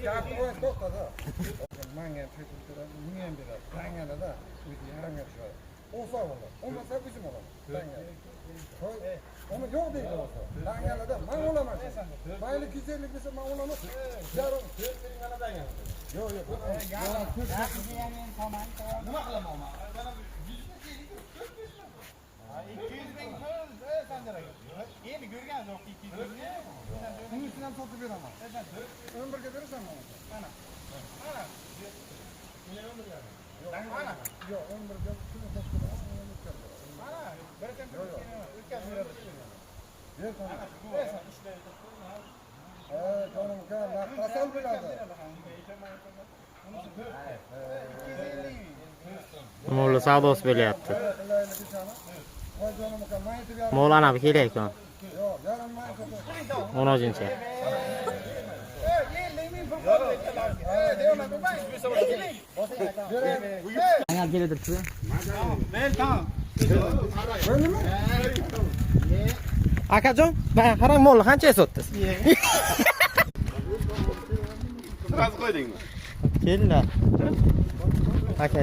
to'xtada. Menga chekiltirib, men beradi. Tangalada o'zi yaranga tushadi. Olsa olur. Olmasa bizim olur. Onu yok değil olsa. Tangalada men olaman. Mayli 250 desa men olaman. Yarım. Yok yok. Nima qilaman men? Mana 200 ming endi ko'rgan yo'q 200 ming. Bunun üstünden sotib beraman. 11 ga berasanmi? Mana. Mana. Yine 11 ga. Mana. Yo'q, 11 ga shuni sotib beraman. Mana. Bir tem o'tkazib beradi. Ber mana. Canım kan, nasıl biladi? Mo'lla savdosi bo'lyapti. Mo'lani olib kelaylik. 10-chi. Ayol kelib turibdi. Men tamam. Akajon, men qarang mo'lni qanchaga sotdingiz? Sraz qo'ydingmi? Kelinglar. Aka